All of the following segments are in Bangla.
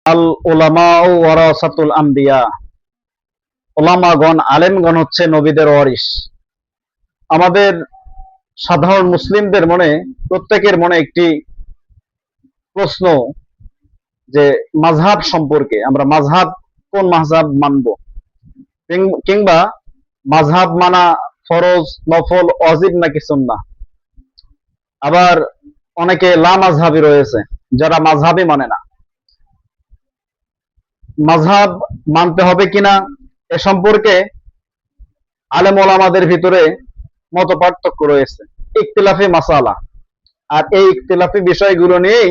আল উলামা ওয়ারাসাতুল আম্বিয়া। ওলামাগণ, আলেমগণ হচ্ছে নবীদের ওয়ারিস। আমাদের সাধারণ মুসলিমদের মনে, প্রত্যেকের মনে একটি প্রশ্ন যে মাযহাব সম্পর্কে, আমরা মাযহাব কোন মাযহাব মানব, কিংবা মাযহাব মানা ফরজ, নফল, ওয়াজিব নাকি সুন্নাহ। আবার অনেকে লা মাযহাবী রয়েছে, যারা মাযহাবই মানে না। মাযহাব মানতে হবে কিনা এ সম্পর্কে আলেম ওলামাদের ভিতরে মত পার্থক্য রয়েছে, ইখতিলাফি মাসালা। আর এই ইখতিলাফি বিষয়গুলো নিয়েই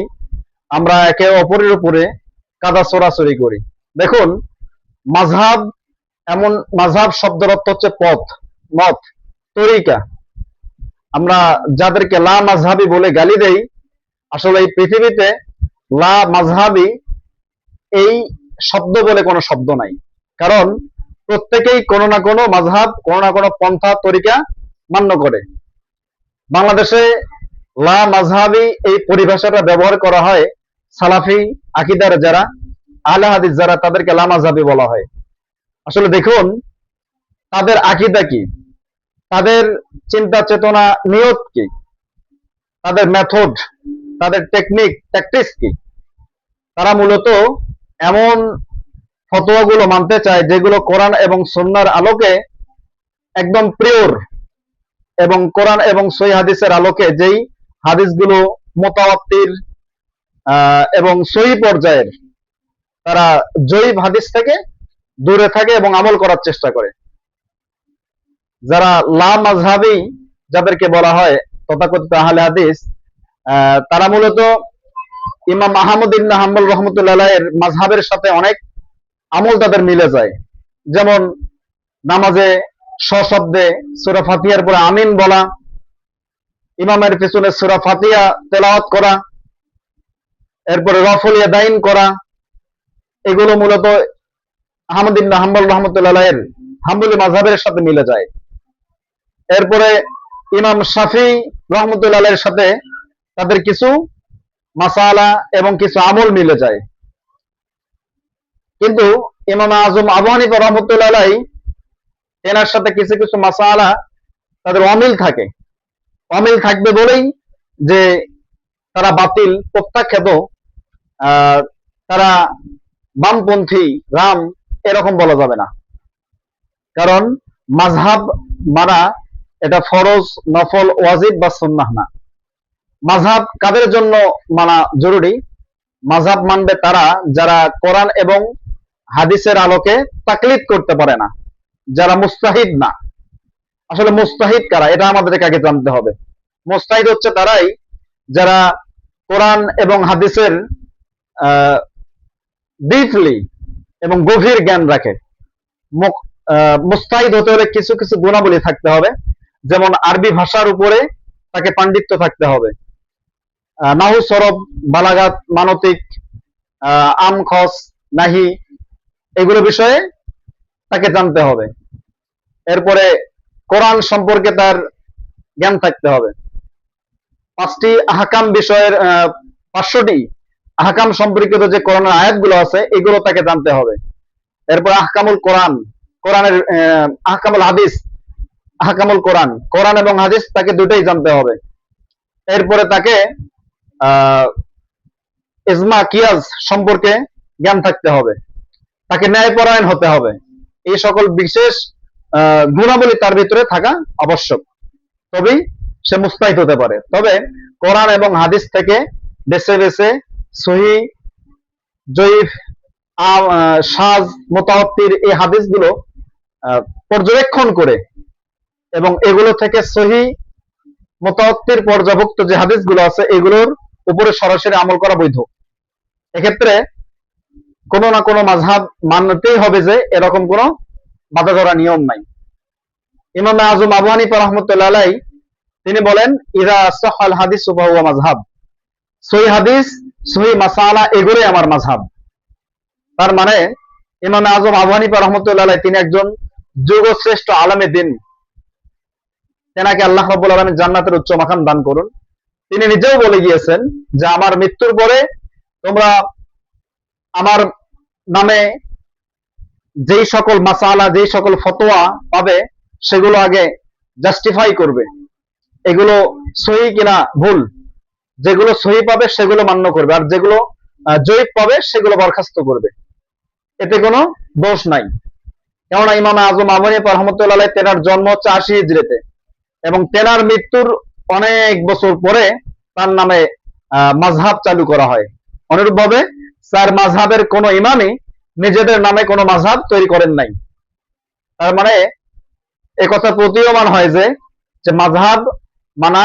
আমরা একে অপরের উপরে কাদা ছোড়াছড়ি করি। দেখুন, মাযহাব এমন, মাযহাব শব্দের অর্থ হচ্ছে পথ, মত, তরিকা। আমরা যাদেরকে লা মাযহাবী বলে গালি দেই, আসলে এই পৃথিবীতে লা মাযহাবী এই শব্দ বলে কোনো শব্দ নাই। কারণ প্রত্যেকেই কোনো না কোনো মাযহাব, কোনো না কোনো পন্থা, তরিকা মান্য করে। বাংলাদেশে লা মাযহাবী এই পরিভাষাটা ব্যবহার করা হয় সালাফি আকীদার যারা, আহলে হাদিস যারা, তাদেরকে লা মাযহাবী বলা হয়। আসলে দেখুন, তাদের আকীদা কি, তাদের চিন্তা চেতনা, নিয়ত কি, তাদের মেথড, তাদের টেকনিক, ট্যাকটিক্স কি। তারা মূলত এমন ফতোয়াগুলো মানতে চায় যেগুলো কোরআন এবং সুন্নাহর আলোকে একদম পিওর, এবং কোরআন এবং সহিহ হাদিসের আলোকে যেই হাদিসগুলো মুতাওয়াত্তির এবং সহিহ পর্যায়ের, তারা জয়ীফ হাদিস থেকে দূরে থাকে এবং আমল করার চেষ্টা করে। যারা লা মাযহাবী, যাদেরকে বলা হয় তথাকথিত আহলে হাদিস, তারা মূলত ইমাম আহমদ ইবনে হাম্বল রাহমাতুল্লাহ আলাইহির মাযহাবের সাথে অনেক আমল তাদের মিলে যায়। যেমন নামাজে সশব্দে সূরা ফাতিহার পরে আমিন বলা, ইমামের পিছনে সূরা ফাতিহা তেলাওয়াত করা, এরপরে রফুল ইয়াদাইন করা, এগুলো মূলত আহমদ ইবনে হাম্বল রাহমাতুল্লাহ আলাইহির হাম্বলি মাযহাবের সাথে মিলে যায়। এরপরে ইমাম শাফি রাহমাতুল্লাহ আলাইহির সাথে তাদের কিছু মাসালা এবং কিছু আমল মিলে যায়। কিন্তু ইমাম আযম আবু হানিফা রাহমাতুল্লাহ আলাইহি, এনার সাথে কিছু কিছু মাসালা তাদের অমিল থাকে। অমিল থাকবে বলেই যে তারা বাতিল, প্রত্যাখ্যাত, তারা বামপন্থী, রাম, এরকম বলা যাবে না। কারণ মাযহাব মানা এটা ফরজ, নফল, ওয়াজিব বা সুন্নাহ না। মাযহাব কাদের জন্য মানা জরুরি? মাযহাব মানবে তারা যারা কোরআন এবং হাদিসের আলোকে তাকলিদ করতে পারে না, যারা মুস্তাহিদ না। আসলে মুস্তাহিদ কারা, এটা আমাদেরকে আগে জানতে হবে। মুস্তাহিদ হচ্ছে তারাই যারা কোরআন এবং হাদিসের ডিপলি এবং গভীর জ্ঞান রাখে। মুস্তাহিদ হতে হলে কিছু কিছু গুণাবলী থাকতে হবে। যেমন আরবি ভাষার উপরে তাকে পাণ্ডিত্য থাকতে হবে, নাহু, সরব, বালাগাত, মানতিক, আম, খস, নাহি, এগুলো বিষয়ে তাকে জানতে হবে। এরপরে কোরআন সম্পর্কে তার জ্ঞান থাকতে হবে। 5টি আহকাম বিষয়ের, 500টি আহকাম সম্পর্কিত যে কোরআনের আয়াতগুলো আছে, এগুলো তাকে জানতে হবে। এরপর আহকামুল কোরআন, কোরআনের আহকামুল হাদিস, আহকামুল কোরআন, কোরআন এবং হাদিস তাকে দুটোই জানতে হবে। এরপরে তাকে ইজমা, কিয়াস সম্পর্কে জ্ঞান থাকতে হবে। তাকে ন্যায়পরায়ণ হতে হবে। এই সকল বিশেষ গুণাবলী তার ভিতরে থাকা আবশ্যক, তবেই সে মুস্তাহিদ হতে পারে। তবে কোরআন এবং হাদিস থেকে বেছে বেছে সহিহ, জয়ীফ, শায, মুতাওয়াত্তির এই হাদিসগুলো পর্যবেক্ষণ করে এবং এগুলো থেকে সহিহ, মুতাওয়াত্তির পর্যাভুক্ত যে হাদিসগুলো আছে, এগুলোর উপরে সরাসরি আমল করা বৈধ। এক্ষেত্রে কোনো না কোনো মাযহাব মানতেই হবে, যে এরকম কোনো বাঁধা ধরা নিয়ম নাই। ইমাম আযম আবু হানিফা রাহমাতুল্লাহ আলাইহি তিনি বলেন, ইযা সাহাল হাদিস ফাহুয়া মাযহাব। সহিহ হাদিস, সহিহ মাসালা, এগুলোই আমার মাযহাব। তার মানে ইমাম আযম আবু হানিফা রাহমাতুল্লাহ আলাইহি তিনি একজন যুগশ্রেষ্ঠ আলেমে দ্বীন। তেনাকে আল্লাহ রাব্বুল আলামিন জান্নাতের উচ্চ মাকাম দান করুন। তিনি নিজেও বলে গিয়েছেন যে আমার মৃত্যুর পরে তোমরা আমার নামে যেই সকল মাসালা, যেই সকল ফতোয়া পাবে, সেগুলো আগে জাস্টিফাই করবে, এগুলো সহি কিনা ভুল। যেগুলো সহি পাবে সেগুলো মান্য করবে, আর যেগুলো জয়ীফ পাবে সেগুলো বরখাস্ত করবে। এতে কোনো দোষ নাই। কেননা ইমাম আজম আবু হানিফা রাহমাতুল্লাহ আলাইহি, তেনার জন্ম হচ্ছে ৮০ হিজরিতে, এবং তেনার মৃত্যুর অনেক বছর পরে তার নামে মাযহাব চালু করা হয়। অনুরূপভাবে স্যার মাযহাবের কোন ইমামই নিজেদের নামে কোনো মাযহাব তৈরি করেন নাই। তার মানে একথা প্রতীয়মান হয় যে মাযহাব মানা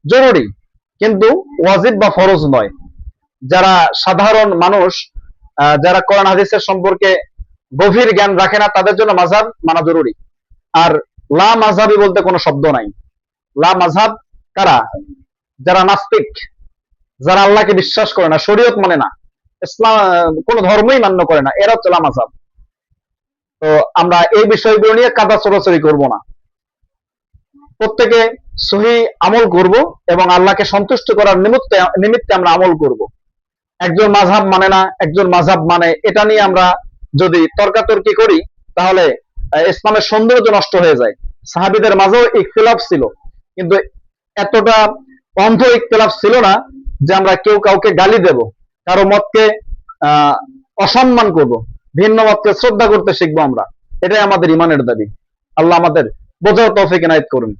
জরুরি, কিন্তু ওয়াজিব বা ফরজ নয়। যারা সাধারণ মানুষ, যারা কোরআন হাদিসের সম্পর্কে গভীর জ্ঞান রাখে না, তাদের জন্য মাযহাব মানা জরুরি। আর লা মাযহাবি বলতে কোনো শব্দ নাই। লা মাযহাব কারা? যারা নাস্তিক, যারা আল্লাহকে বিশ্বাস করে না, শরীয়ত মানে না, ইসলাম কোন ধর্মই মান্য করে না, এরা হচ্ছে লা মাযহাব। তো আমরা এই বিষয়গুলো নিয়ে কাদা ছড়াছড়ি করব না। প্রত্যেকে সহি আমল করব এবং আল্লাহকে সন্তুষ্ট করার নিমিত্তে আমরা আমল করব। একজন মাযহাব মানে না, একজন মাযহাব মানে, এটা নিয়ে আমরা যদি তর্কাতর্কি করি তাহলে ইসলামের সৌন্দর্য নষ্ট হয়ে যায়। সাহাবীদের মাঝেও ইখতিলাফ ছিল, কিন্তু এতটা অন্ধ ইখতিলাফ ছিল না যে আমরা কেউ কাউকে গালি দেব, কারো মতকে অসম্মান করব, ভিন্ন মতকে শ্রদ্ধা করতে শিখবো আমরা। এটাই আমাদের ইমানের দাবি। আল্লাহ আমাদের বোঝার তৌফিক এনায়েত করুন।